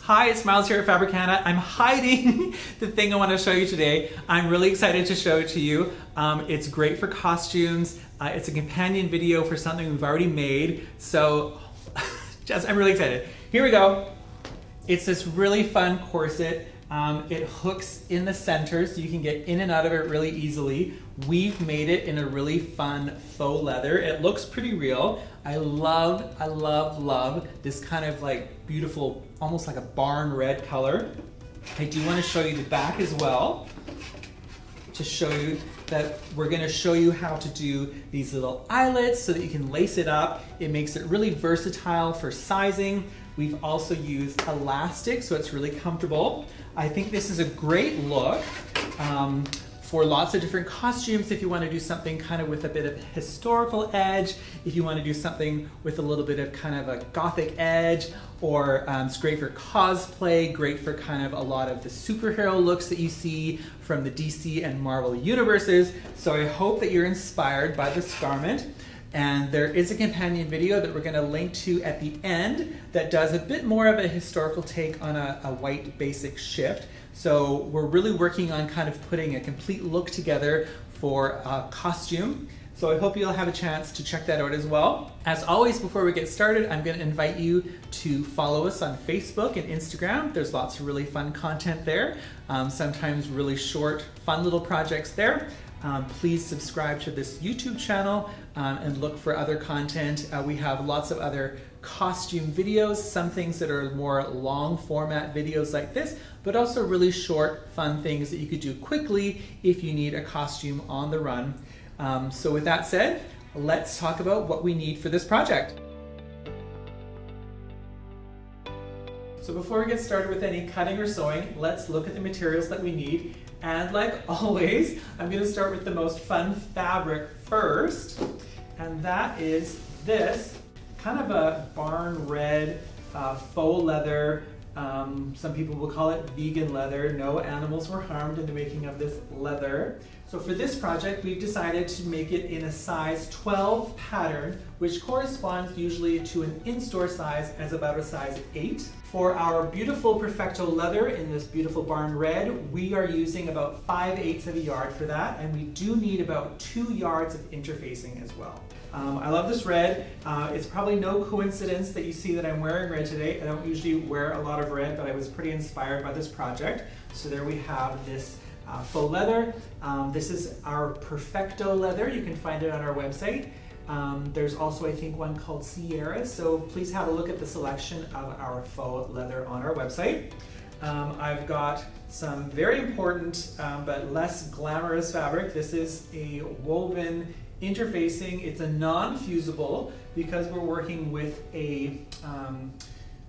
Hi, it's Miles here at Fabricana. I'm hiding the thing I want to show you today. I'm really excited to show it to you. It's great for costumes. It's a companion video for something we've already made. So I'm really excited. Here we go. It's this really fun corset. It hooks in the center so you can get in and out of it really easily. We've made it in a really fun faux leather. It looks pretty real. I love this kind of like beautiful, almost like a barn red color. I do want to show you the back as well, to show you that we're going to show you how to do these little eyelets so that you can lace it up. It makes it really versatile for sizing. We've also used elastic, so it's really comfortable. I think this is a great look for lots of different costumes. If you want to do something kind of with a bit of historical edge, if you want to do something with a little bit of kind of a gothic edge, or it's great for cosplay, great for kind of a lot of the superhero looks that you see from the DC and Marvel universes. So I hope that you're inspired by this garment. And there is a companion video that we're going to link to at the end that does a bit more of a historical take on a white basic shift. So we're really working on kind of putting a complete look together for a costume. So I hope you'll have a chance to check that out as well. As always, before we get started, I'm going to invite you to follow us on Facebook and Instagram. There's lots of really fun content there, sometimes really short, fun little projects there. Please subscribe to this YouTube channel and look for other content. We have lots of other costume videos, some things that are more long format videos like this, but also really short, fun things that you could do quickly if you need a costume on the run. So with that said, let's talk about what we need for this project. So before we get started with any cutting or sewing, let's look at the materials that we need. And like always, I'm going to start with the most fun fabric first, and that is this kind of a barn red faux leather. Some people will call it vegan leather. No animals were harmed in the making of this leather. So for this project, we've decided to make it in a size 12 pattern, which corresponds usually to an in-store size as about a size 8. For our beautiful Perfecto leather in this beautiful barn red, we are using about 5/8 of a yard for that, and we do need about 2 yards of interfacing as well. I love this red. It's probably no coincidence that you see that I'm wearing red today. I don't usually wear a lot of red, but I was pretty inspired by this project. So there we have this faux leather. This is our Perfecto leather. You can find it on our website. There's also, I think, one called Sierra, so please have a look at the selection of our faux leather on our website. I've got some very important but less glamorous fabric. This is a woven interfacing. It's a non-fusible because we're working with a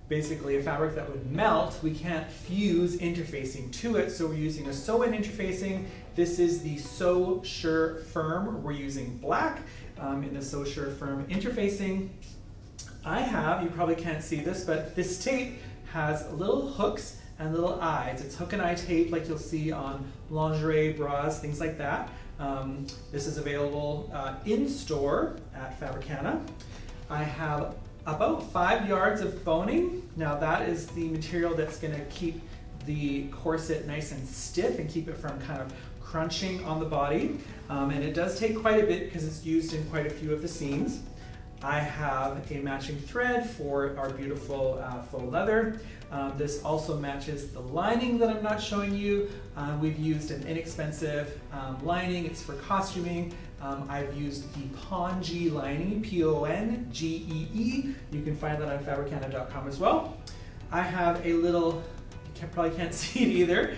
basically a fabric that would melt. We can't fuse interfacing to it, so we're using a sew-in interfacing. This is the So Sure Firm. We're using black in the So Sure Firm interfacing. I have, you probably can't see this, but this tape has little hooks and little eyes. It's hook and eye tape like you'll see on lingerie, bras, things like that. This is available in store at Fabricana. I have about 5 yards of boning. Now that is the material that's going to keep the corset nice and stiff and keep it from kind of crunching on the body. And it does take quite a bit because it's used in quite a few of the seams. I have a matching thread for our beautiful faux leather. This also matches the lining that I'm not showing you. We've used an inexpensive lining. It's for costuming. I've used the Pongee lining, P-O-N-G-E-E. You can find that on Fabricana.com as well. I have a little, you probably can't see it either.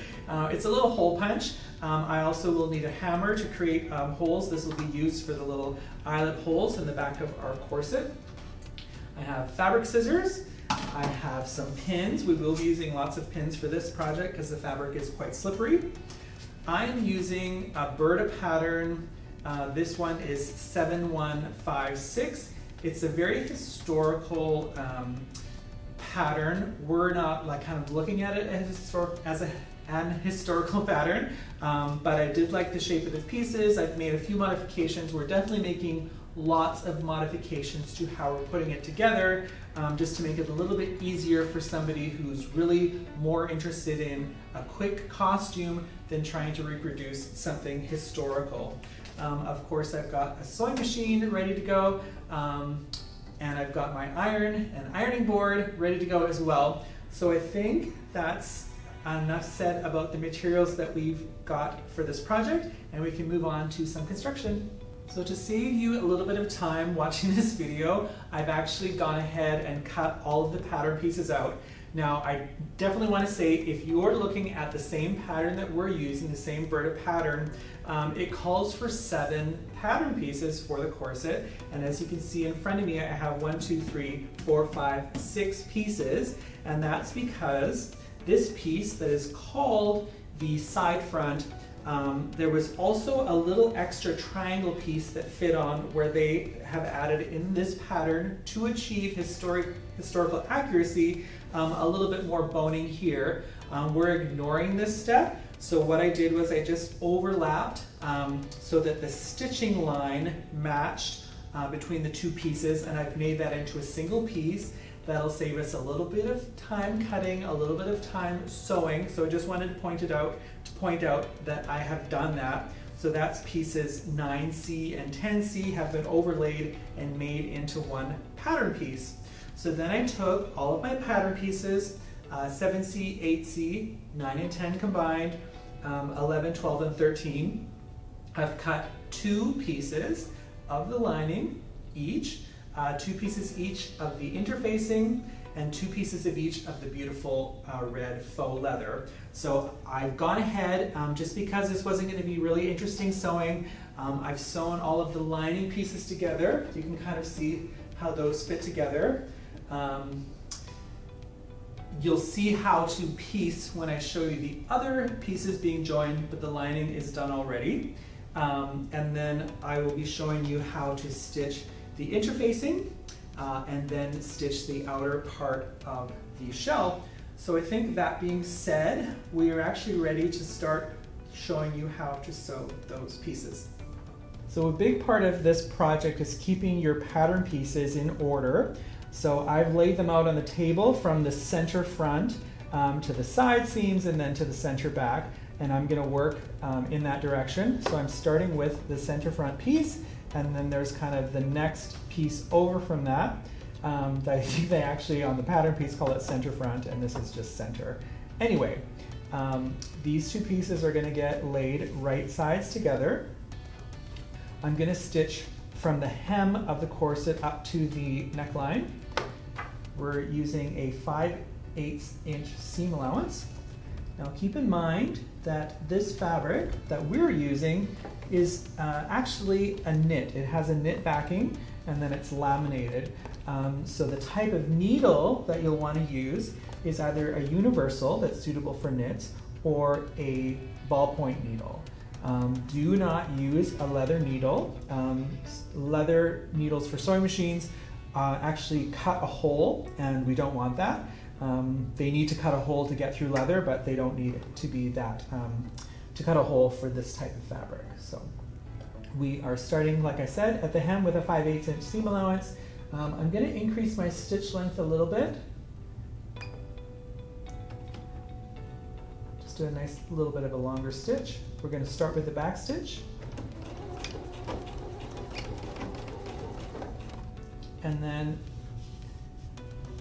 It's a little hole punch. I also will need a hammer to create holes. This will be used for the little eyelet holes in the back of our corset. I have fabric scissors. I have some pins. We will be using lots of pins for this project because the fabric is quite slippery. I'm using a Berta pattern. This one is 7156. It's a very historical pattern. We're not like kind of looking at it as an historical pattern, but I did like the shape of the pieces. I've made a few modifications. We're definitely making lots of modifications to how we're putting it together, just to make it a little bit easier for somebody who's really more interested in a quick costume than trying to reproduce something historical. Of course, I've got a sewing machine ready to go, and I've got my iron and ironing board ready to go as well. So I think that's enough said about the materials that we've got for this project, and we can move on to some construction. So to save you a little bit of time watching this video, I've actually gone ahead and cut all of the pattern pieces out. Now, I definitely want to say, if you're looking at the same pattern that we're using, the same Berta pattern, it calls for 7 pattern pieces for the corset. And as you can see in front of me, I have 1, 2, 3, 4, 5, 6 pieces. And that's because this piece that is called the side front, there was also a little extra triangle piece that fit on where they have added in this pattern to achieve historical accuracy, a little bit more boning here. We're ignoring this step. So what I did was I just overlapped so that the stitching line matched between the 2 pieces, and I've made that into a single piece. That'll save us a little bit of time cutting, a little bit of time sewing. So I just wanted to point out that I have done that. So that's pieces 9C and 10C have been overlaid and made into one pattern piece. So then I took all of my pattern pieces, 7C, 8C, 9 and 10 combined, 11, 12, and 13. I've cut 2 pieces of the lining each, 2 pieces each of the interfacing, and 2 pieces of each of the beautiful red faux leather. So I've gone ahead, just because this wasn't going to be really interesting sewing, I've sewn all of the lining pieces together. You can kind of see how those fit together. You'll see how to piece when I show you the other pieces being joined, but the lining is done already. And then I will be showing you how to stitch the interfacing and then stitch the outer part of the shell. So I think that being said, we are actually ready to start showing you how to sew those pieces. So a big part of this project is keeping your pattern pieces in order. So I've laid them out on the table from the center front to the side seams and then to the center back, and I'm going to work in that direction. So I'm starting with the center front piece, and then there's kind of the next piece over from that. I think they actually on the pattern piece call it center front, and this is just center. Anyway, these 2 pieces are going to get laid right sides together. I'm going to stitch from the hem of the corset up to the neckline. We're using a 5/8 inch seam allowance. Now keep in mind that this fabric that we're using is actually a knit. It has a knit backing, and then it's laminated. So the type of needle that you'll want to use is either a universal that's suitable for knits or a ballpoint needle. Do not use a leather needle. Leather needles for sewing machines actually cut a hole, and we don't want that. They need to cut a hole to get through leather, but they don't need it to be that, to cut a hole for this type of fabric. So we are starting, like I said, at the hem with a 5/8 inch seam allowance. I'm going to increase my stitch length a little bit. Just do a nice little bit of a longer stitch. We're going to start with the back stitch. And then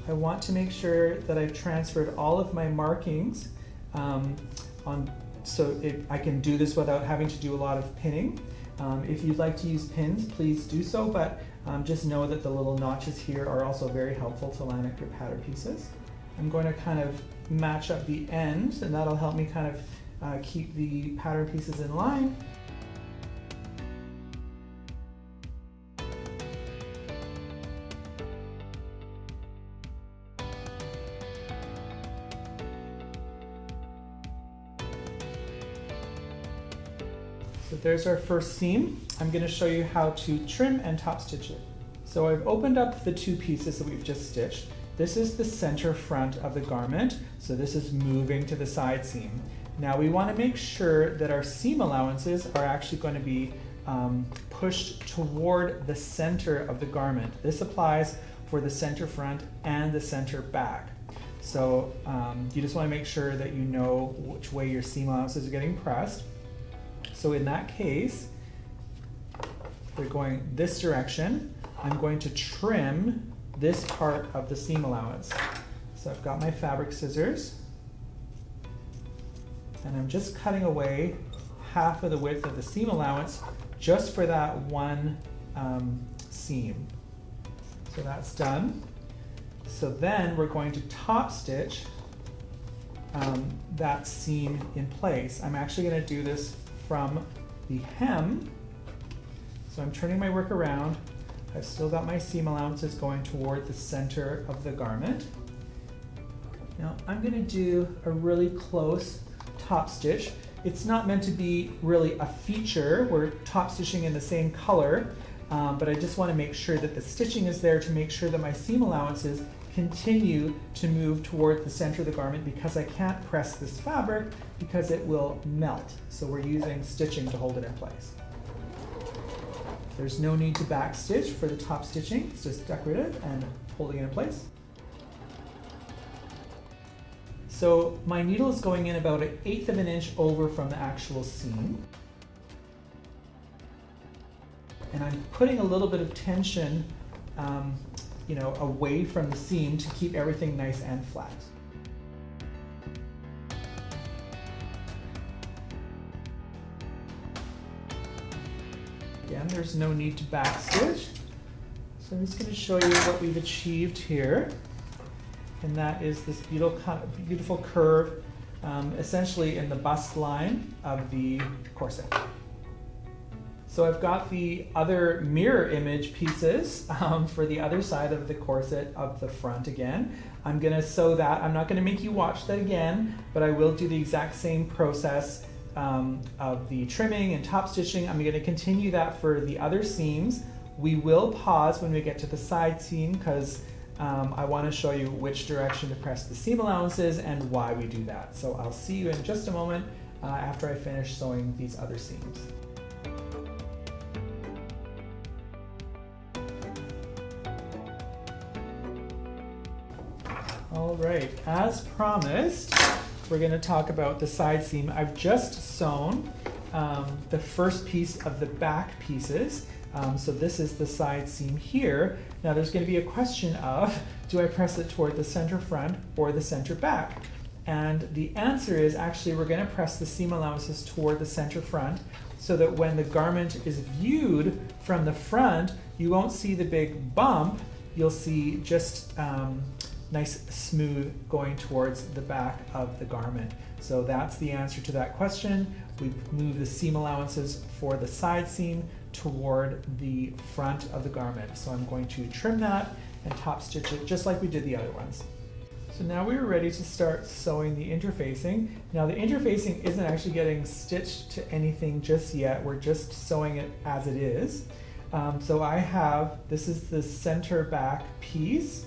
I want to make sure that I've transferred all of my markings so I can do this without having to do a lot of pinning. If you'd like to use pins, please do so, but just know that the little notches here are also very helpful to line up your pattern pieces. I'm going to kind of match up the ends, and that'll help me kind of keep the pattern pieces in line. So there's our first seam. I'm going to show you how to trim and top stitch it. So I've opened up the 2 pieces that we've just stitched. This is the center front of the garment, so this is moving to the side seam. Now we want to make sure that our seam allowances are actually going to be pushed toward the center of the garment. This applies for the center front and the center back. So you just want to make sure that you know which way your seam allowances are getting pressed. So in that case, they're going this direction. I'm going to trim this part of the seam allowance. So I've got my fabric scissors, and I'm just cutting away half of the width of the seam allowance just for that one seam. So that's done. So then we're going to top stitch that seam in place. I'm actually going to do this from the hem. So I'm turning my work around. I've still got my seam allowances going toward the center of the garment. Now I'm going to do a really close top stitch. It's not meant to be really a feature. We're top stitching in the same color, but I just want to make sure that the stitching is there to make sure that my seam allowances continue to move toward the center of the garment, because I can't press this fabric because it will melt. So we're using stitching to hold it in place. There's no need to back stitch for the top stitching. It's just decorative and holding it in place. So my needle is going in about 1/8 of an inch over from the actual seam. And I'm putting a little bit of tension away from the seam to keep everything nice and flat. Again, there's no need to backstitch. So I'm just going to show you what we've achieved here. And that is this beautiful curve, essentially in the bust line of the corset. So I've got the other mirror image pieces for the other side of the corset of the front again. I'm going to sew that. I'm not going to make you watch that again, but I will do the exact same process of the trimming and top stitching. I'm going to continue that for the other seams. We will pause when we get to the side seam because I want to show you which direction to press the seam allowances and why we do that. So I'll see you in just a moment after I finish sewing these other seams. All right, as promised, we're going to talk about the side seam. I've just sewn the first piece of the back pieces. So this is the side seam here. Now there's going to be a question of, do I press it toward the center front or the center back? And the answer is actually we're going to press the seam allowances toward the center front so that when the garment is viewed from the front, you won't see the big bump. You'll see just nice smooth going towards the back of the garment. So that's the answer to that question. We move the seam allowances for the side seam toward the front of the garment. So I'm going to trim that and top stitch it just like we did the other ones. So now we are ready to start sewing the interfacing. Now the interfacing isn't actually getting stitched to anything just yet. We're just sewing it as it is. So I have, this is the center back piece,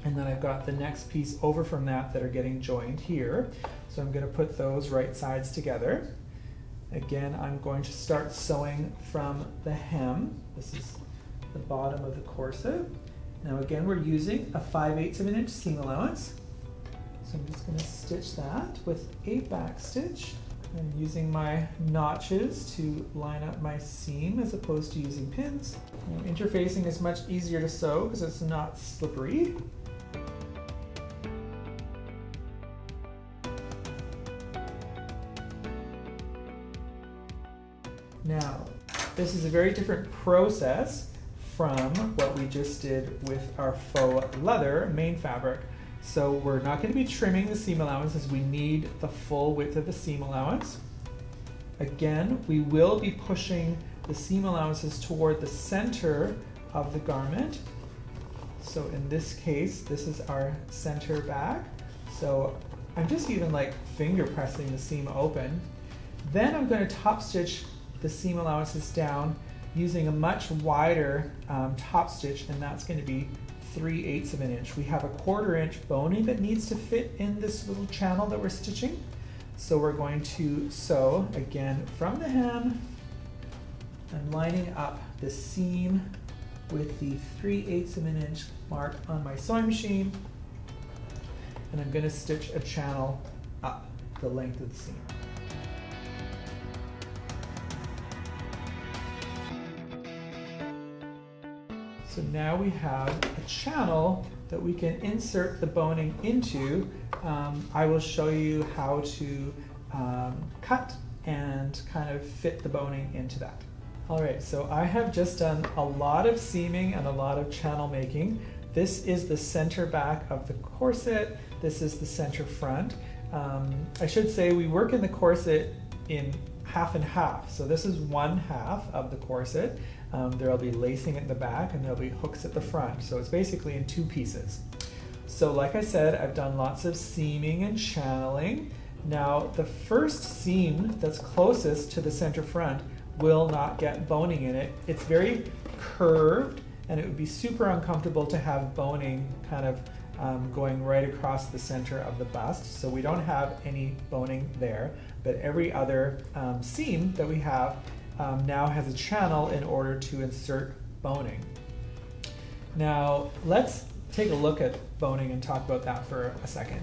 and then I've got the next piece over from that are getting joined here. So I'm going to put those right sides together. Again, I'm going to start sewing from the hem. This is the bottom of the corset. Now again, we're using a 5/8 of an inch seam allowance. So I'm just going to stitch that with a back stitch. I'm using my notches to line up my seam as opposed to using pins. Interfacing is much easier to sew because it's not slippery. Now, this is a very different process from what we just did with our faux leather main fabric. So we're not going to be trimming the seam allowance as we need the full width of the seam allowance. Again, we will be pushing the seam allowances toward the center of the garment. So in this case, this is our center back. So I'm just even like finger pressing the seam open. Then I'm going to top stitch the seam allowances down using a much wider top stitch, and that's going to be 3/8 of an inch. We have a 1/4 inch boning that needs to fit in this little channel that we're stitching. So we're going to sew again from the hem I'm lining up the seam with the 3/8 of an inch mark on my sewing machine, and I'm going to stitch a channel up the length of the seam. So now we have a channel that we can insert the boning into. I will show you how to cut and kind of fit the boning into that. All right, so I have just done a lot of seaming and a lot of channel making. This is the center back of the corset. This is the center front. I should say we work in the corset in half and half. So this is one half of the corset. There'll be lacing at the back and there'll be hooks at the front. So it's basically in two pieces. So like I said, I've done lots of seaming and channeling. Now the first seam that's closest to the center front will not get boning in it. It's very curved and it would be super uncomfortable to have boning kind of going right across the center of the bust. So we don't have any boning there, but every other seam that we have now has a channel in order to insert boning. Now let's take a look at boning and talk about that for a second.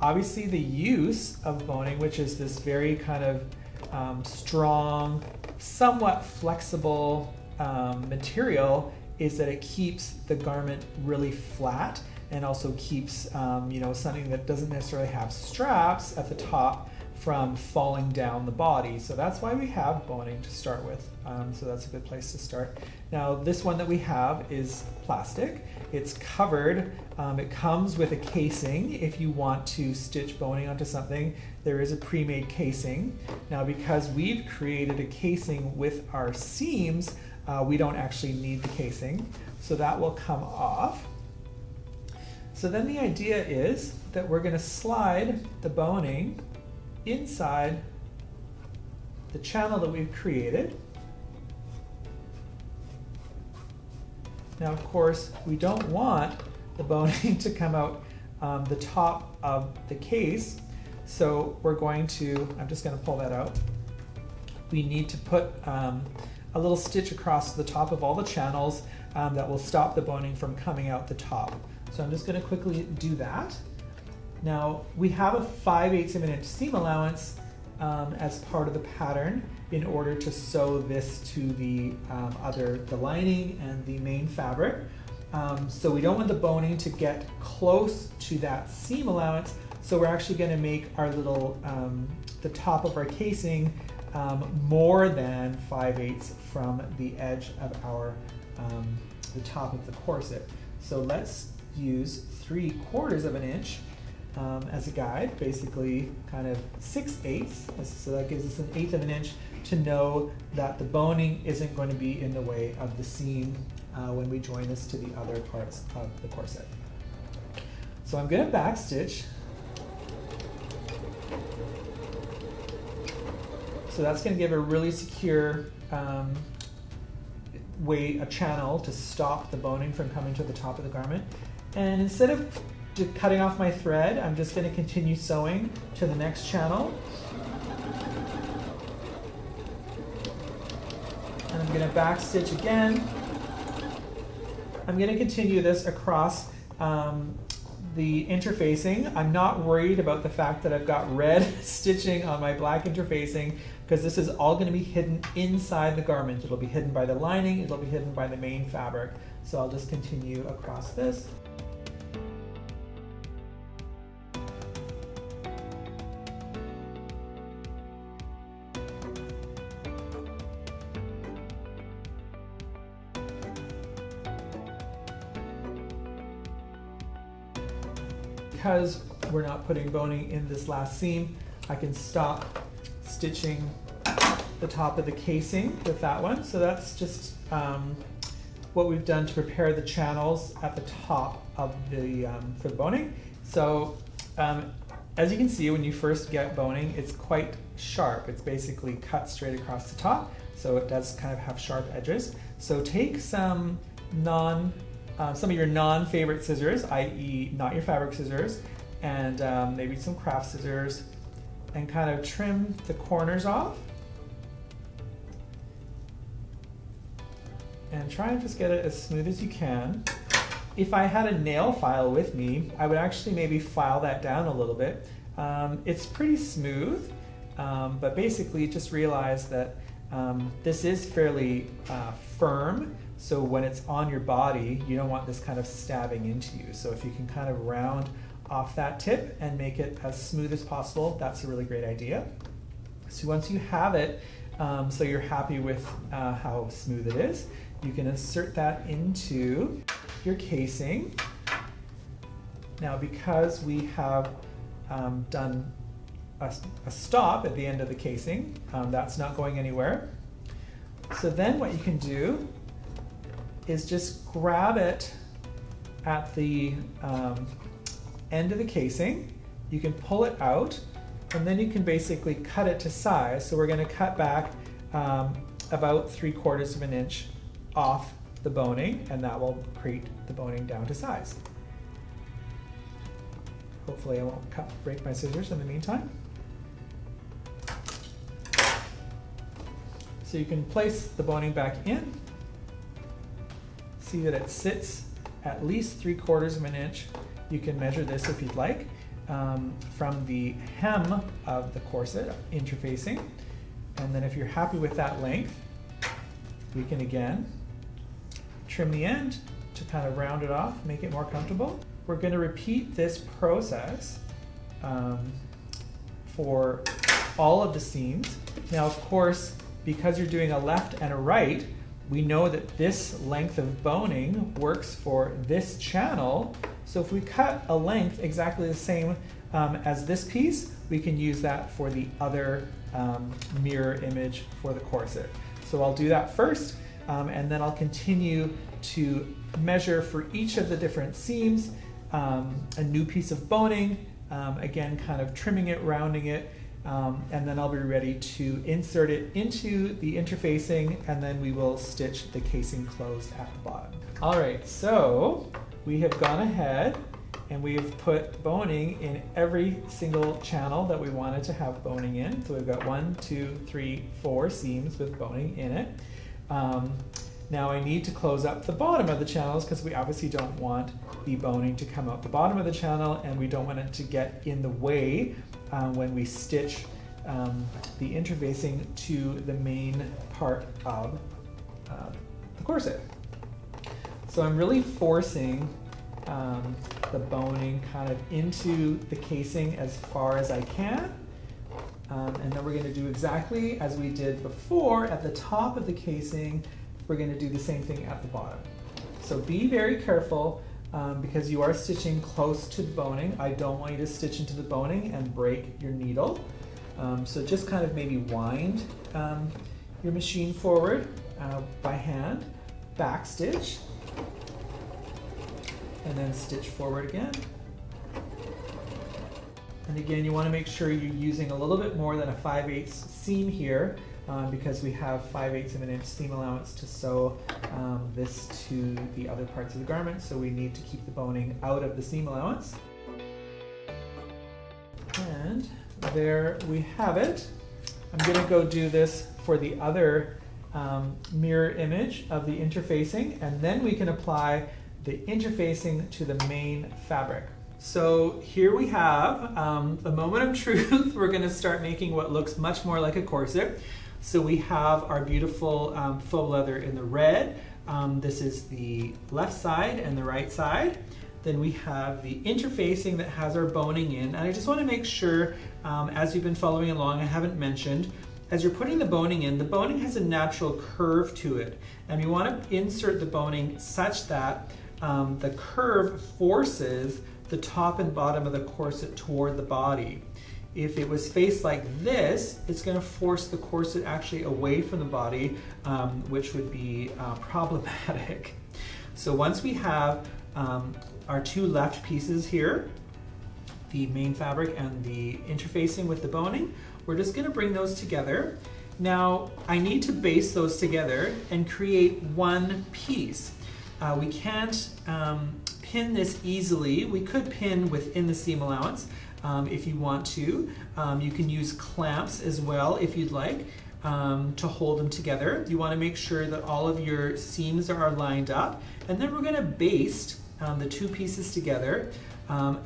Obviously the use of boning, which is this very kind of strong, somewhat flexible material, is that it keeps the garment really flat and also keeps something that doesn't necessarily have straps at the top from falling down the body. So that's why we have boning to start with. So that's a good place to start. Now this one that we have is plastic. It's covered. It comes with a casing. If you want to stitch boning onto something, there is a pre-made casing. Now because we've created a casing with our seams, we don't actually need the casing. So that will come off. So then the idea is that we're going to slide the boning inside the channel that we've created. Now, of course, we don't want the boning to come out the top of the case, so we're going to, I'm just going to pull that out. We need to put a little stitch across the top of all the channels that will stop the boning from coming out the top. So I'm just going to quickly do that. Now we have a 5/8 of an inch seam allowance as part of the pattern in order to sew this to the lining and the main fabric. So we don't want the boning to get close to that seam allowance. So we're actually going to make our little the top of our casing more than 5/8 from the edge of our the top of the corset. So let's use 3/4 of an inch as a guide, basically kind of 6/8. So that gives us an 1/8 of an inch to know that the boning isn't going to be in the way of the seam when we join this to the other parts of the corset. So I'm going to backstitch. So that's going to give a really secure a channel to stop the boning from coming to the top of the garment. And instead of cutting off my thread, I'm just going to continue sewing to the next channel. And I'm going to backstitch again. I'm going to continue this across the interfacing. I'm not worried about the fact that I've got red stitching on my black interfacing, because this is all going to be hidden inside the garment. It'll be hidden by the lining, it'll be hidden by the main fabric. So I'll just continue across this. Because we're not putting boning in this last seam, I can stop stitching the top of the casing with that one. So that's just what we've done to prepare the channels at the top of the for the boning. So as you can see, when you first get boning, it's quite sharp. It's basically cut straight across the top, so it does kind of have sharp edges. So take some of your non-favorite scissors, i.e. not your fabric scissors, and maybe some craft scissors, and kind of trim the corners off. and try and just get it as smooth as you can. If I had a nail file with me, I would actually maybe file that down a little bit. It's pretty smooth, but basically just realize that this is fairly firm, so when it's on your body, you don't want this kind of stabbing into you. So if you can kind of round off that tip and make it as smooth as possible, that's a really great idea. So once you have it, so you're happy with how smooth it is, you can insert that into your casing. Now, because we have done a stop at the end of the casing, that's not going anywhere. So then what you can do is just grab it at the end of the casing. You can pull it out, and then you can basically cut it to size. So we're going to cut back about 3/4 of an inch off the boning, and that will create the boning down to size. Hopefully I won't break my scissors in the meantime. So you can place the boning back in. See that it sits at least 3/4 of an inch. You can measure this if you'd like from the hem of the corset interfacing. And then if you're happy with that length, we can again trim the end to kind of round it off, make it more comfortable. We're going to repeat this process for all of the seams. Now, of course, because you're doing a left and a right, we know that this length of boning works for this channel. So if we cut a length exactly the same as this piece, we can use that for the other mirror image for the corset. So I'll do that first, and then I'll continue to measure for each of the different seams a new piece of boning, again kind of trimming it, rounding it, and then I'll be ready to insert it into the interfacing, and then we will stitch the casing closed at the bottom. All right, so we have gone ahead and we've put boning in every single channel that we wanted to have boning in. So we've got 1, 2, 3, 4 seams with boning in it. Now I need to close up the bottom of the channels because we obviously don't want the boning to come out the bottom of the channel, and we don't want it to get in the way when we stitch the interfacing to the main part of the corset. So I'm really forcing the boning kind of into the casing as far as I can. And then we're going to do exactly as we did before at the top of the casing. We're going to do the same thing at the bottom. So be very careful because you are stitching close to the boning. I don't want you to stitch into the boning and break your needle. So just kind of maybe wind your machine forward by hand, back stitch, and then stitch forward again. And again, you want to make sure you're using a little bit more than a 5/8 seam here because we have 5/8 of an inch seam allowance to sew this to the other parts of the garment, so we need to keep the boning out of the seam allowance. And there we have it. I'm going to go do this for the other mirror image of the interfacing, and then we can apply the interfacing to the main fabric. So here we have the moment of truth. We're going to start making what looks much more like a corset. So we have our beautiful faux leather in the red. This is the left side and the right side. Then we have the interfacing that has our boning in. And I just want to make sure, as you've been following along, I haven't mentioned, as you're putting the boning in, the boning has a natural curve to it. And you want to insert the boning such that the curve forces the top and bottom of the corset toward the body. If it was faced like this, it's going to force the corset actually away from the body, which would be problematic. So once we have our two left pieces here, the main fabric and the interfacing with the boning, we're just going to bring those together. Now I need to baste those together and create one piece. We can't pin this easily. We could pin within the seam allowance if you want to. You can use clamps as well if you'd like. to hold them together. You want to make sure that all of your seams are lined up, and then we're going to baste the two pieces together.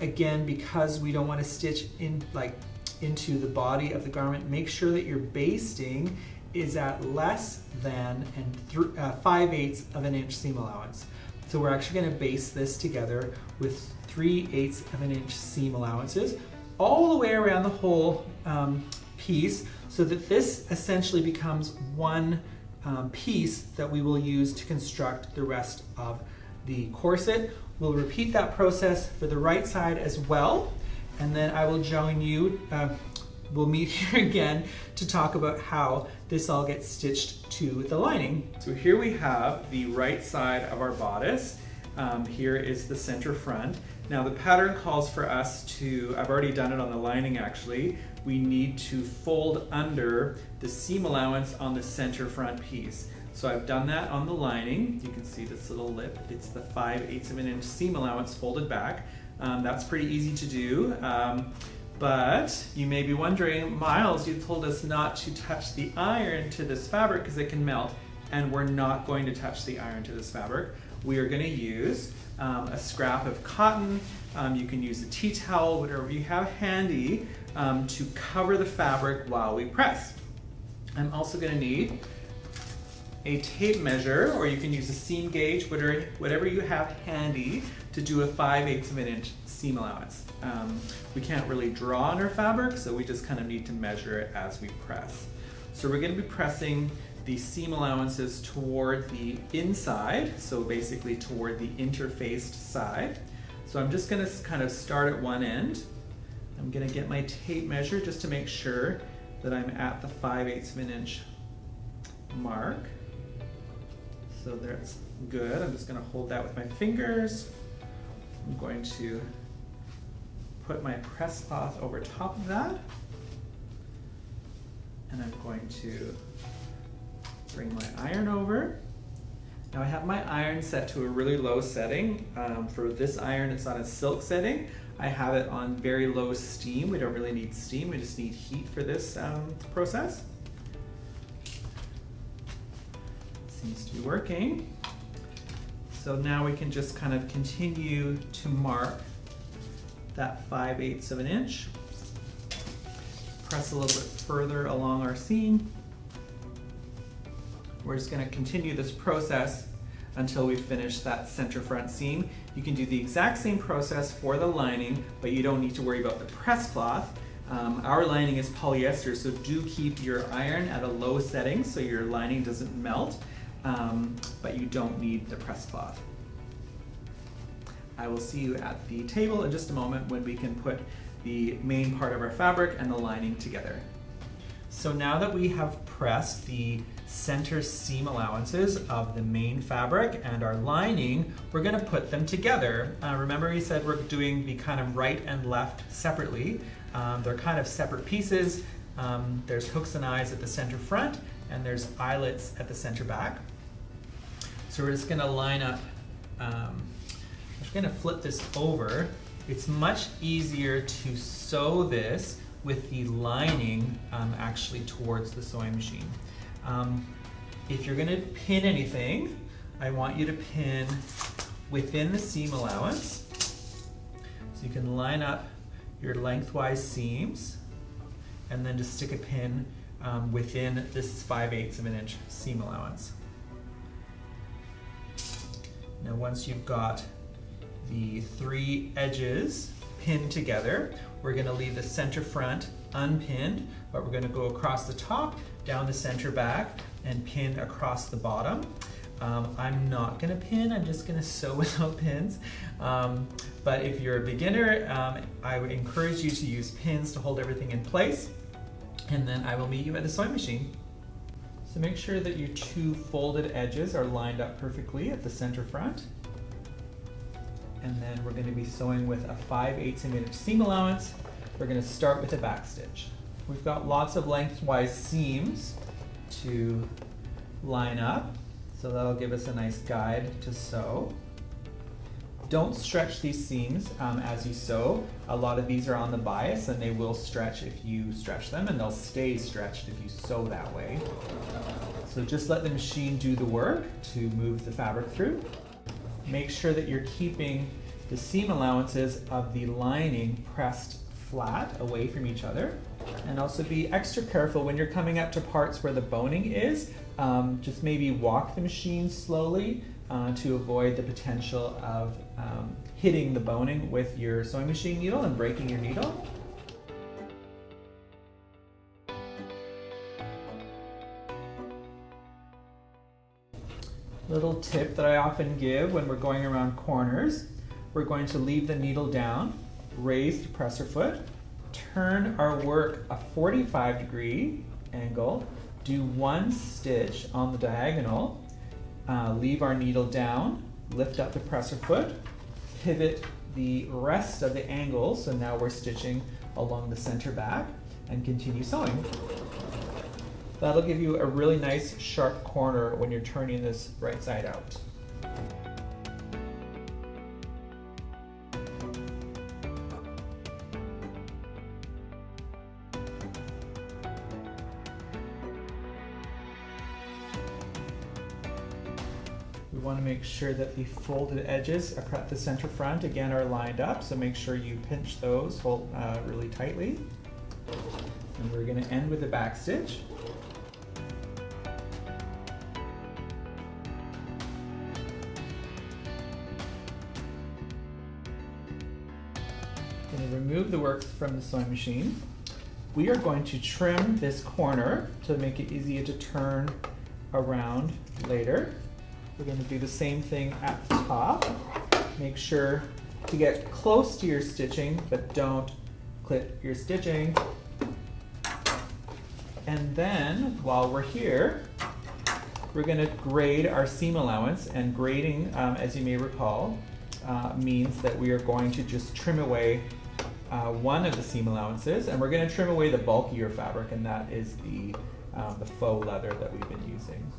Again, because we don't want to stitch into the body of the garment, make sure that your basting is at less than 5/8 of an inch seam allowance. So we're actually going to baste this together with 3/8 of an inch seam allowances all the way around the whole piece, so that this essentially becomes one piece that we will use to construct the rest of the corset. We'll repeat that process for the right side as well, and then I will join you. We'll meet here again to talk about how this all gets stitched to the lining. So here we have the right side of our bodice. Here is the center front. Now the pattern calls for us to, I've already done it on the lining actually, we need to fold under the seam allowance on the center front piece. So I've done that on the lining. You can see this little lip. It's the 5/8 of an inch seam allowance folded back. That's pretty easy to do. But you may be wondering, Miles, you told us not to touch the iron to this fabric because it can melt, and we're not going to touch the iron to this fabric. We are going to use a scrap of cotton. You can use a tea towel, whatever you have handy, to cover the fabric while we press. I'm also going to need a tape measure, or you can use a seam gauge, whatever you have handy to do a 5/8 of an inch seam allowance. We can't really draw on our fabric, so we just kind of need to measure it as we press. So we're going to be pressing the seam allowances toward the inside, so basically toward the interfaced side. So I'm just going to kind of start at one end. I'm going to get my tape measure just to make sure that I'm at the 5/8 of an inch mark. So that's good. I'm just going to hold that with my fingers. I'm going to put my press cloth over top of that, and I'm going to bring my iron over. Now I have my iron set to a really low setting. For this iron, it's on a silk setting. I have it on very low steam. We don't really need steam, we just need heat for this process. Seems to be working. So now we can just kind of continue to mark that 5/8 of an inch. Press a little bit further along our seam. We're just going to continue this process until we finish that center front seam. You can do the exact same process for the lining, but you don't need to worry about the press cloth. Our lining is polyester, so do keep your iron at a low setting so your lining doesn't melt, but you don't need the press cloth. I will see you at the table in just a moment when we can put the main part of our fabric and the lining together. So now that we have pressed the center seam allowances of the main fabric and our lining, we're going to put them together. Remember we said we're doing the kind of right and left separately. They're kind of separate pieces. There's hooks and eyes at the center front, and there's eyelets at the center back. So we're just going to line up, I'm going to flip this over. It's much easier to sew this with the lining actually towards the sewing machine. If you're going to pin anything, I want you to pin within the seam allowance. So you can line up your lengthwise seams and then just stick a pin within this 5/8 of an inch seam allowance. Now once you've got the three edges pinned together, we're going to leave the center front unpinned, but we're going to go across the top, down the center back, and pin across the bottom. I'm not going to pin, I'm just going to sew without pins. But if you're a beginner, I would encourage you to use pins to hold everything in place, and then I will meet you at the sewing machine. So make sure that your two folded edges are lined up perfectly at the center front. And then we're going to be sewing with a 5/8 of an inch seam allowance. We're going to start with a back stitch. We've got lots of lengthwise seams to line up, so that'll give us a nice guide to sew. Don't stretch these seams as you sew. A lot of these are on the bias and they will stretch if you stretch them, and they'll stay stretched if you sew that way. So just let the machine do the work to move the fabric through. Make sure that you're keeping the seam allowances of the lining pressed flat away from each other. And also be extra careful when you're coming up to parts where the boning is. Just maybe walk the machine slowly to avoid the potential of hitting the boning with your sewing machine needle and breaking your needle. Little tip that I often give when we're going around corners: we're going to leave the needle down, raise the presser foot, turn our work a 45-degree angle, do one stitch on the diagonal, leave our needle down, lift up the presser foot, pivot the rest of the angle, so now we're stitching along the center back, and continue sewing. That'll give you a really nice sharp corner when you're turning this right side out. We want to make sure that the folded edges at the center front again are lined up, so make sure you pinch those really tightly. And we're going to end with a back stitch. Going to remove the work from the sewing machine. We are going to trim this corner to make it easier to turn around later. We're going to do the same thing at the top. Make sure to get close to your stitching, but don't clip your stitching. And then, while we're here, we're going to grade our seam allowance. And grading, as you may recall, means that we are going to just trim away one of the seam allowances, and we're going to trim away the bulkier fabric, and that is the faux leather that we've been using.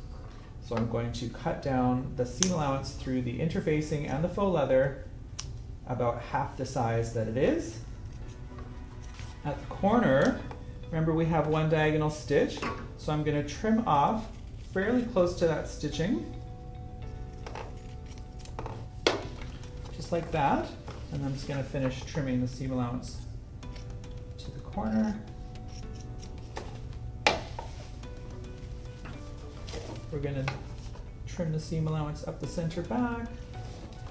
So I'm going to cut down the seam allowance through the interfacing and the faux leather about half the size that it is. At the corner, remember we have one diagonal stitch, so I'm going to trim off fairly close to that stitching, just like that. And I'm just going to finish trimming the seam allowance to the corner. We're going to trim the seam allowance up the center back,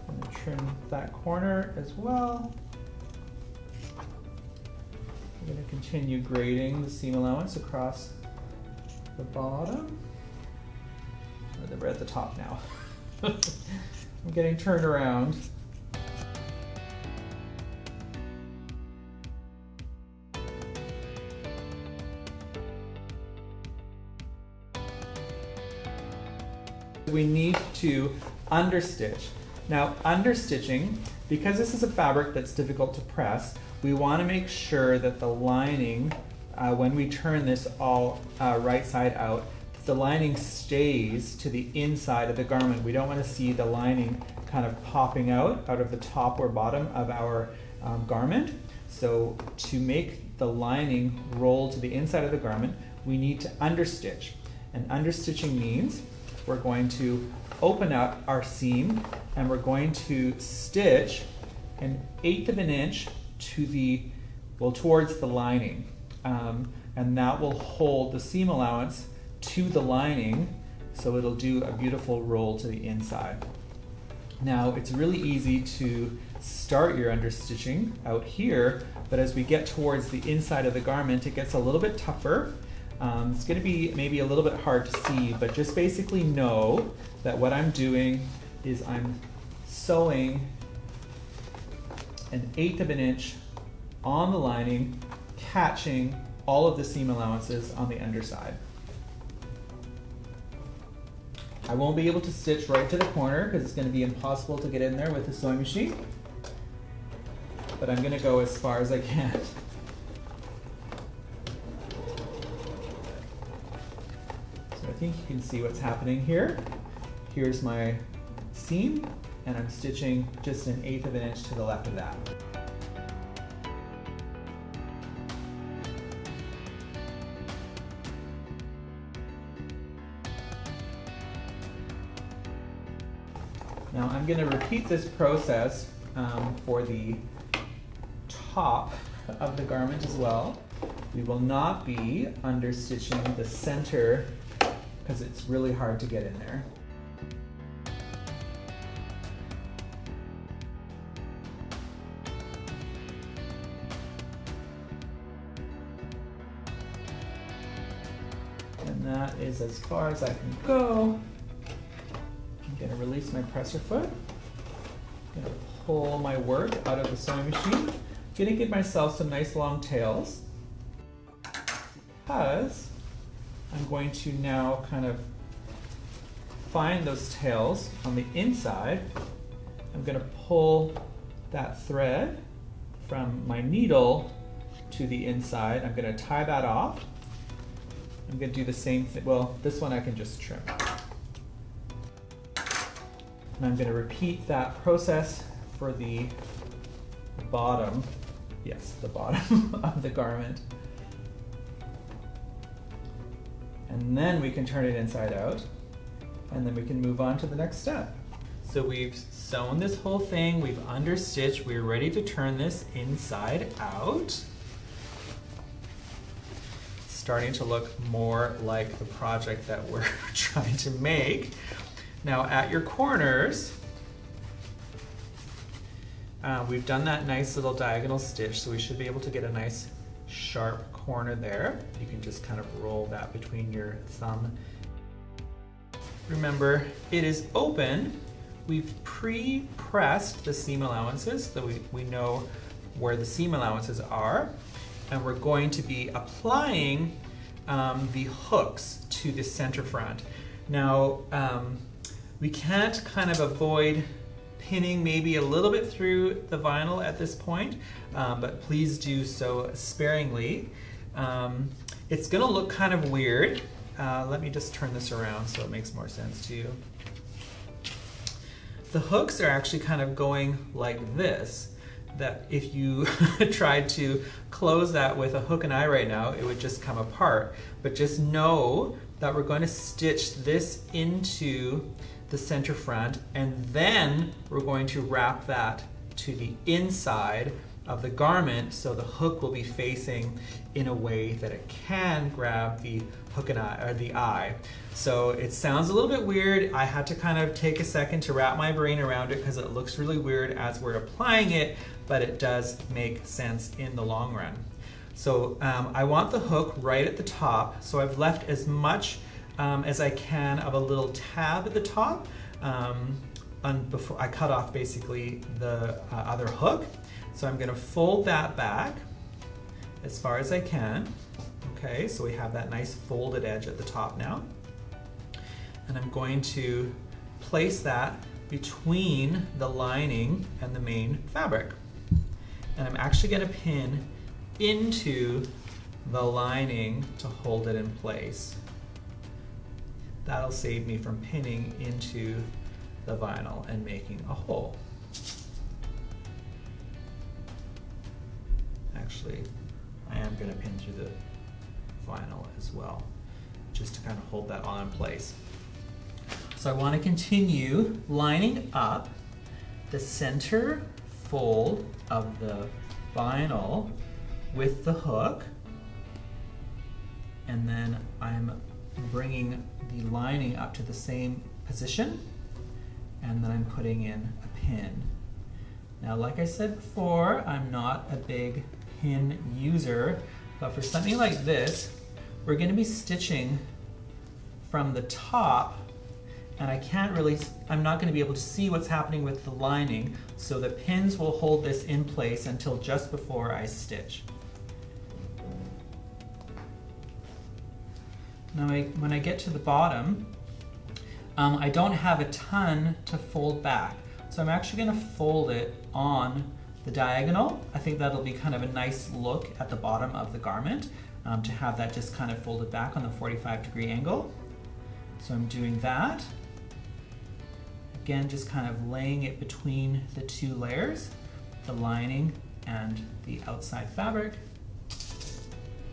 and trim that corner as well. We're going to continue grading the seam allowance across the bottom. We're at the top now. I'm getting turned around. We need to understitch. Now, understitching, because this is a fabric that's difficult to press, we want to make sure that the lining, when we turn this all right side out, the lining stays to the inside of the garment. We don't want to see the lining kind of popping out of the top or bottom of our garment. So to make the lining roll to the inside of the garment, we need to understitch. And understitching means we're going to open up our seam and we're going to stitch 1/8 of an inch to towards the lining. And that will hold the seam allowance to the lining, so it'll do a beautiful roll to the inside. Now, it's really easy to start your understitching out here, but as we get towards the inside of the garment, it gets a little bit tougher. It's going to be maybe a little bit hard to see, but just basically know that what I'm doing is I'm sewing 1/8 of an inch on the lining, catching all of the seam allowances on the underside. I won't be able to stitch right to the corner because it's going to be impossible to get in there with the sewing machine, but I'm going to go as far as I can. So I think you can see what's happening here. Here's my seam, and I'm stitching just 1/8 of an inch to the left of that. Now I'm going to repeat this process for the top of the garment as well. We will not be understitching the center because it's really hard to get in there. And that is as far as I can go. I'm going to release my presser foot. I'm going to pull my work out of the sewing machine. I'm going to give myself some nice long tails because I'm going to now kind of find those tails on the inside. I'm going to pull that thread from my needle to the inside. I'm going to tie that off. I'm going to do the same thing. Well, this one I can just trim. And I'm going to repeat that process for the bottom, yes, the bottom of the garment. And then we can turn it inside out, and then we can move on to the next step. So we've sewn this whole thing, we've understitched, we're ready to turn this inside out. Starting to look more like the project that we're trying to make. Now at your corners, we've done that nice little diagonal stitch, so we should be able to get a nice sharp corner there. You can just kind of roll that between your thumb. Remember, it is open. We've pre-pressed the seam allowances, so we know where the seam allowances are, and we're going to be applying the hooks to the center front. Now, we can't kind of avoid pinning maybe a little bit through the vinyl at this point, but please do so sparingly. It's gonna look kind of weird. Let me just turn this around so it makes more sense to you. The hooks are actually kind of going like this, that if you tried to close that with a hook and eye right now, it would just come apart. But just know that we're going to stitch this into the center front, and then we're going to wrap that to the inside of the garment, so the hook will be facing in a way that it can grab the hook and eye, or the eye. So it sounds a little bit weird. I had to kind of take a second to wrap my brain around it because it looks really weird as we're applying it, but it does make sense in the long run. So I want the hook right at the top, so I've left as much as I can of a little tab at the top before I cut off basically the other hook. So I'm going to fold that back as far as I can. Okay, so we have that nice folded edge at the top now. And I'm going to place that between the lining and the main fabric. And I'm actually going to pin into the lining to hold it in place. That'll save me from pinning into the vinyl and making a hole. Actually, I am going to pin through the vinyl as well, just to kind of hold that all in place. So I want to continue lining up the center fold of the vinyl with the hook, and then I'm bringing the lining up to the same position, and then I'm putting in a pin. Now, like I said before, I'm not a big pin user, but for something like this, we're going to be stitching from the top, and I'm not going to be able to see what's happening with the lining, so the pins will hold this in place until just before I stitch. Now when I get to the bottom, I don't have a ton to fold back, so I'm actually going to fold it on the diagonal. I think that'll be kind of a nice look at the bottom of the garment, to have that just kind of folded back on the 45-degree angle. So I'm doing that. Again, just kind of laying it between the two layers, the lining and the outside fabric.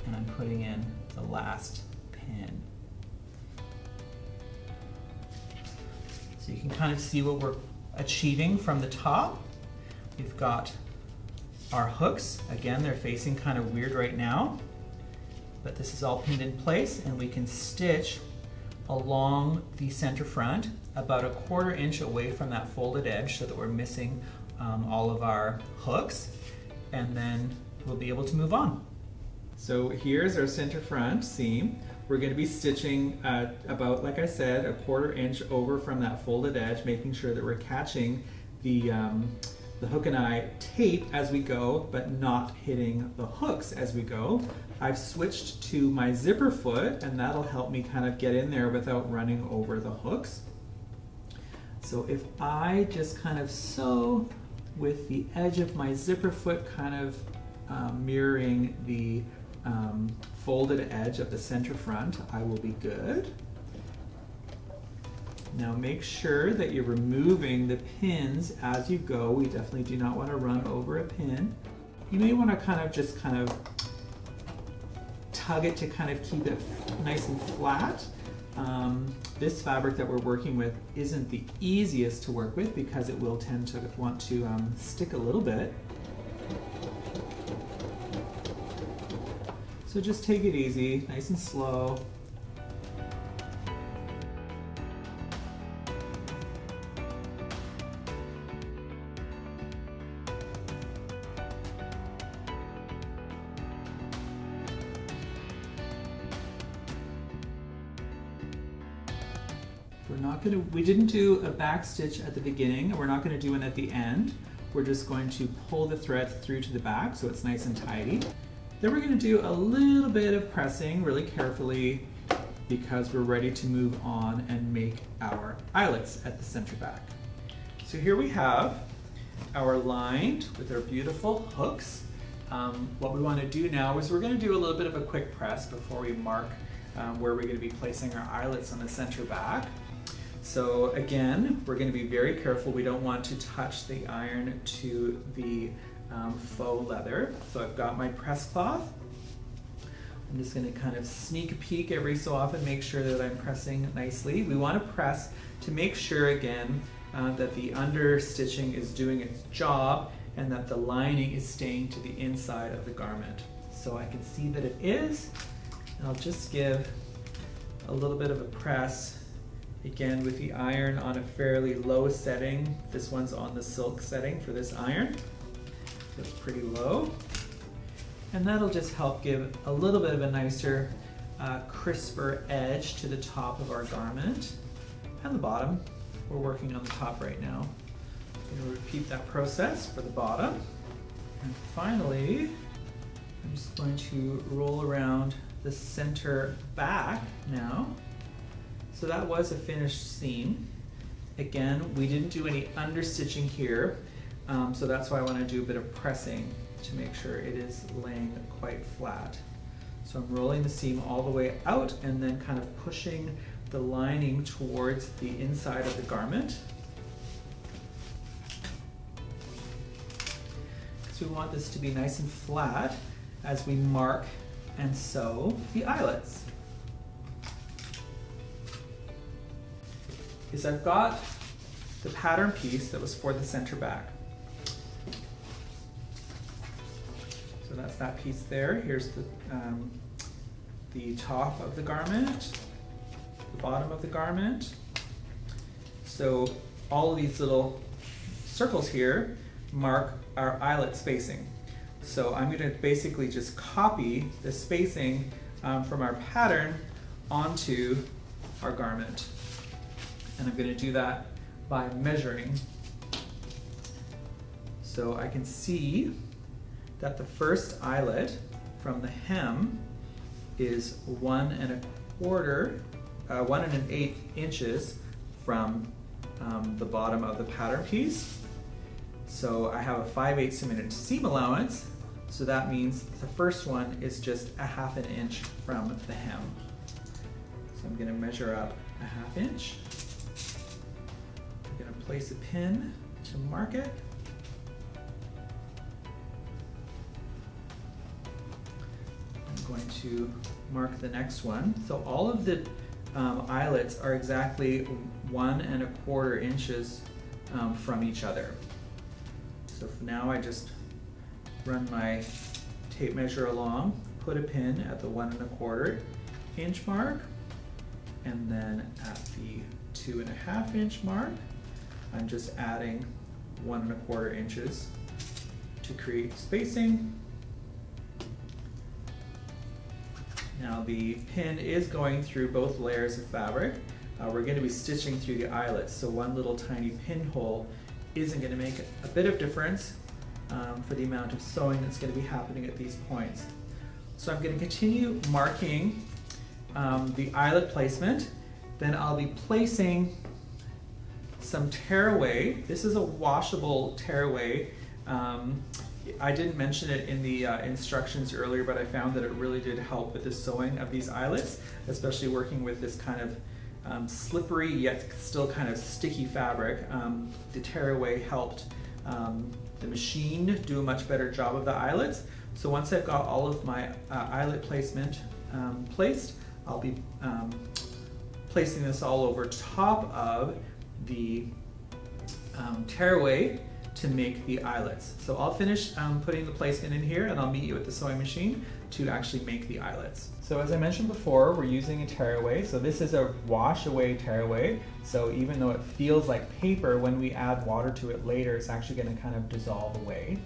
And I'm putting in the last pin. So you can kind of see what we're achieving from the top. We've got our hooks. Again, they're facing kind of weird right now, but this is all pinned in place, and we can stitch along the center front about 1/4 inch away from that folded edge so that we're missing all of our hooks, and then we'll be able to move on. So here's our center front seam. We're going to be stitching about, like I said, 1/4 inch over from that folded edge, making sure that we're catching the hook and eye tape as we go, but not hitting the hooks as we go. I've switched to my zipper foot, and that'll help me kind of get in there without running over the hooks. So if I just kind of sew with the edge of my zipper foot kind of mirroring the folded edge of the center front, I will be good. Now make sure that you're removing the pins as you go. We definitely do not want to run over a pin. You may want to kind of tug it to kind of keep it nice and flat. This fabric that we're working with isn't the easiest to work with because it will tend to want to stick a little bit. So just take it easy, nice and slow. We didn't do a back stitch at the beginning, and we're not going to do one at the end. We're just going to pull the threads through to the back so it's nice and tidy. Then we're going to do a little bit of pressing really carefully because we're ready to move on and make our eyelets at the center back. So here we have our lined with our beautiful hooks. What we want to do now is we're going to do a little bit of a quick press before we mark where we're going to be placing our eyelets on the center back. So again, we're going to be very careful. We don't want to touch the iron to the faux leather. So I've got my press cloth. I'm just going to kind of sneak a peek every so often, make sure that I'm pressing nicely. We want to press to make sure again that the under stitching is doing its job and that the lining is staying to the inside of the garment. So I can see that it is, and I'll just give a little bit of a press. Again, with the iron on a fairly low setting. This one's on the silk setting for this iron. So it's pretty low. And that'll just help give a little bit of a nicer, crisper edge to the top of our garment. And the bottom. We're working on the top right now. I'm going to repeat that process for the bottom. And finally, I'm just going to roll around the center back now. So that was a finished seam. Again, we didn't do any understitching here, so that's why I want to do a bit of pressing to make sure it is laying quite flat. So I'm rolling the seam all the way out and then kind of pushing the lining towards the inside of the garment. So we want this to be nice and flat as we mark and sew the eyelets. Is I've got the pattern piece that was for the center back. So that's that piece there. Here's the top of the garment, the bottom of the garment. So all of these little circles here mark our eyelet spacing. So I'm going to basically just copy the spacing from our pattern onto our garment. And I'm going to do that by measuring. So I can see that the first eyelet from the hem is 1 1/8 inches from the bottom of the pattern piece. So I have a 5/8 inch seam allowance. So that means the first one is just 1/2 inch from the hem. So I'm going to measure up 1/2 inch. I'm going to place a pin to mark it. I'm going to mark the next one. So all of the eyelets are exactly 1 1/4 inches from each other. So for now I just run my tape measure along, put a pin at the 1 1/4 inch mark, and then at the 2 1/2 inch mark, I'm just adding 1 1/4 inches to create spacing. Now the pin is going through both layers of fabric. We're going to be stitching through the eyelets, so one little tiny pinhole isn't going to make a bit of difference for the amount of sewing that's going to be happening at these points. So I'm going to continue marking the eyelet placement. Then I'll be placing some tearaway. This is a washable tearaway. I didn't mention it in the instructions earlier, but I found that it really did help with the sewing of these eyelets, especially working with this kind of slippery yet still kind of sticky fabric. The tearaway helped the machine do a much better job of the eyelets. So once I've got all of my eyelet placement placed, I'll be placing this all over top of the tearaway to make the eyelets. So I'll finish putting the placement in here, and I'll meet you at the sewing machine to actually make the eyelets. So as I mentioned before, we're using a tearaway. So this is a wash away tearaway. So even though it feels like paper, when we add water to it later, it's actually going to kind of dissolve away.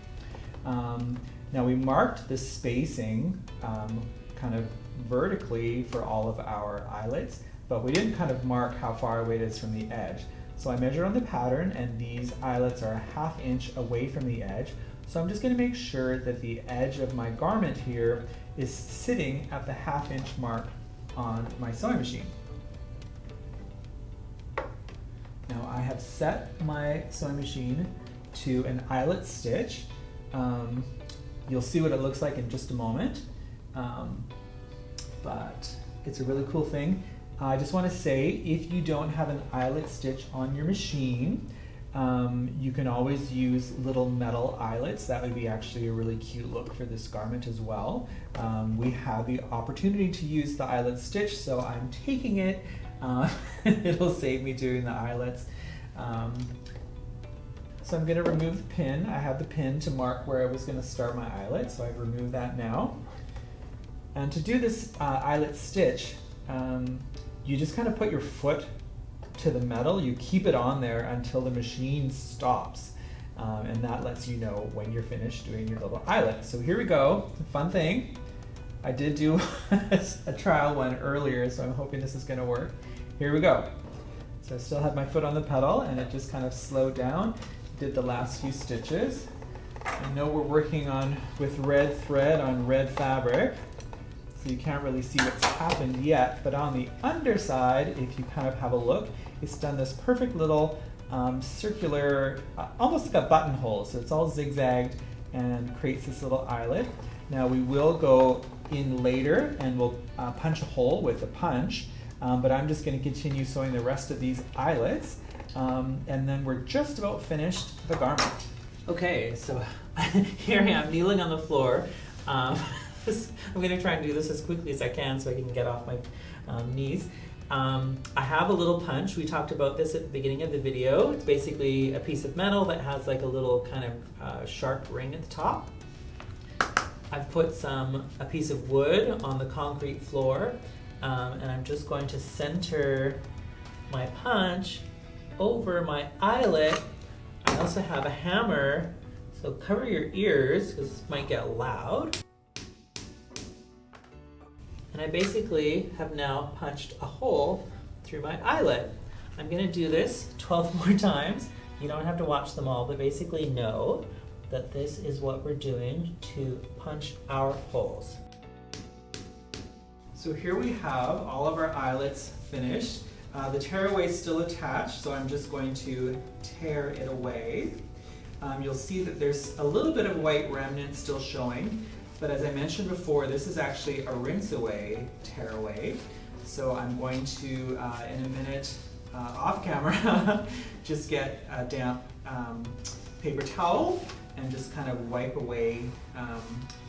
Now we marked the spacing kind of vertically for all of our eyelets, but we didn't kind of mark how far away it is from the edge. So I measured on the pattern, and these eyelets are 1/2 inch away from the edge. So I'm just going to make sure that the edge of my garment here is sitting at the 1/2 inch mark on my sewing machine. Now I have set my sewing machine to an eyelet stitch. You'll see what it looks like in just a moment, but it's a really cool thing. I just want to say, if you don't have an eyelet stitch on your machine, you can always use little metal eyelets. That would be actually a really cute look for this garment as well. We have the opportunity to use the eyelet stitch, so I'm taking it. It'll save me doing the eyelets. So I'm going to remove the pin. I have the pin to mark where I was going to start my eyelet, so I've removed that now. And to do this eyelet stitch, you just kind of put your foot to the metal. You keep it on there until the machine stops, and that lets you know when you're finished doing your little eyelet. So here we go. Fun thing. I did do a trial one earlier, so I'm hoping this is going to work. Here we go. So I still have my foot on the pedal, and it just kind of slowed down. Did the last few stitches. I know we're working with red thread on red fabric, so you can't really see what's happened yet, but on the underside, if you kind of have a look, it's done this perfect little circular, almost like a buttonhole. So it's all zigzagged and creates this little eyelet. Now we will go in later and we'll punch a hole with a punch, but I'm just going to continue sewing the rest of these eyelets, and then we're just about finished the garment. Okay, so here I am kneeling on the floor. I'm going to try and do this as quickly as I can so I can get off my knees. I have a little punch. We talked about this at the beginning of the video. It's basically a piece of metal that has like a little kind of sharp ring at the top. I've put a piece of wood on the concrete floor, and I'm just going to center my punch over my eyelet. I also have a hammer, so cover your ears because this might get loud. And I basically have now punched a hole through my eyelet. I'm going to do this 12 more times. You don't have to watch them all, but basically know that this is what we're doing to punch our holes. So here we have all of our eyelets finished. The tearaway is still attached, so I'm just going to tear it away. You'll see that there's a little bit of white remnant still showing, but as I mentioned before, this is actually a rinse away tearaway. So I'm going to, in a minute, off camera, just get a damp paper towel and just kind of wipe away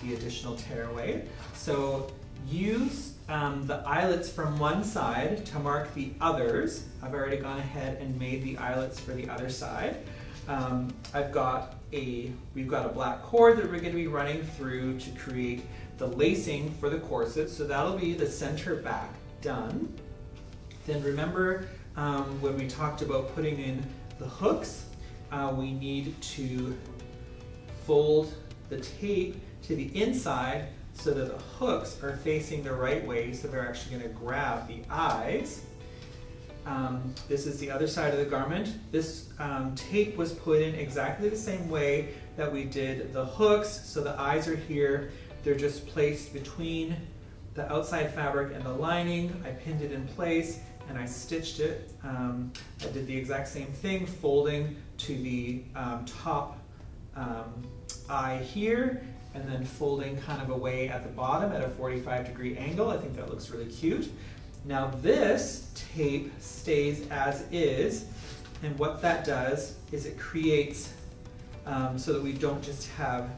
the additional tear away. So use the eyelets from one side to mark the others. I've already gone ahead and made the eyelets for the other side. We've got a black cord that we're going to be running through to create the lacing for the corset. So that'll be the center back done. Then remember when we talked about putting in the hooks, we need to fold the tape to the inside so that the hooks are facing the right way, so they're actually going to grab the eyes. This is the other side of the garment. This tape was put in exactly the same way that we did the hooks, so the eyes are here. They're just placed between the outside fabric and the lining. I pinned it in place and I stitched it. I did the exact same thing, folding to the top eye here, and then folding kind of away at the bottom at a 45-degree angle. I think that looks really cute. Now this tape stays as is, and what that does is it creates so that we don't just have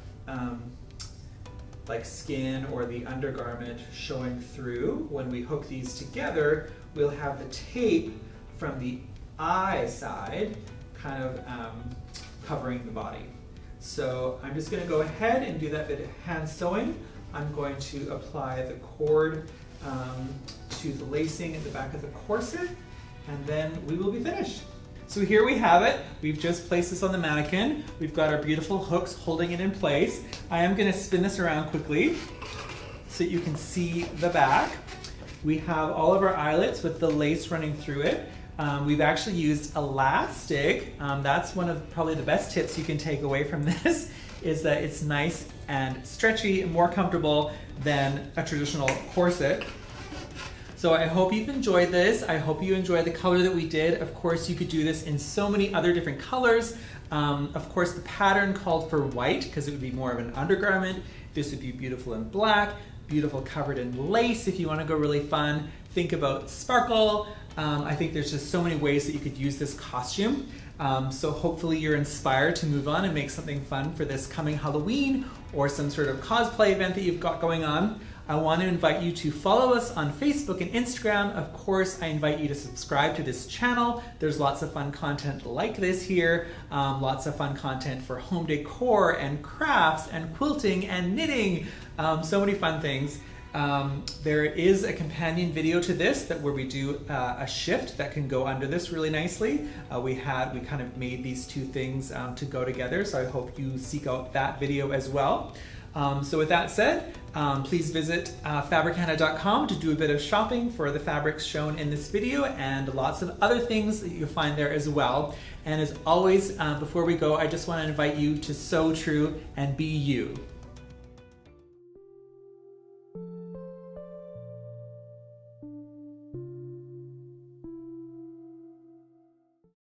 like skin or the undergarment showing through. When we hook these together, we'll have the tape from the eye side kind of covering the body. So I'm just going to go ahead and do that bit of hand sewing. I'm going to apply the cord to the lacing at the back of the corset, and then we will be finished. So here we have it. We've just placed this on the mannequin. We've got our beautiful hooks holding it in place. I am going to spin this around quickly so that you can see the back. We have all of our eyelets with the lace running through it. We've actually used elastic. That's one of probably the best tips you can take away from this, is that it's nice and stretchy and more comfortable than a traditional corset. So I hope you've enjoyed this. I hope you enjoyed the color that we did. Of course, you could do this in so many other different colors. Of course, the pattern called for white because it would be more of an undergarment. This would be beautiful in black, beautiful covered in lace if you want to go really fun. Think about sparkle. I think there's just so many ways that you could use this costume. So hopefully you're inspired to move on and make something fun for this coming Halloween or some sort of cosplay event that you've got going on. I want to invite you to follow us on Facebook and Instagram. Of course, I invite you to subscribe to this channel. There's lots of fun content like this here. Lots of fun content for home decor and crafts and quilting and knitting. So many fun things. There is a companion video to this where we do a shift that can go under this really nicely. We kind of made these two things to go together, so I hope you seek out that video as well. So with that said, please visit fabrichana.com to do a bit of shopping for the fabrics shown in this video and lots of other things that you'll find there as well. And as always, before we go, I just want to invite you to sew true and be you.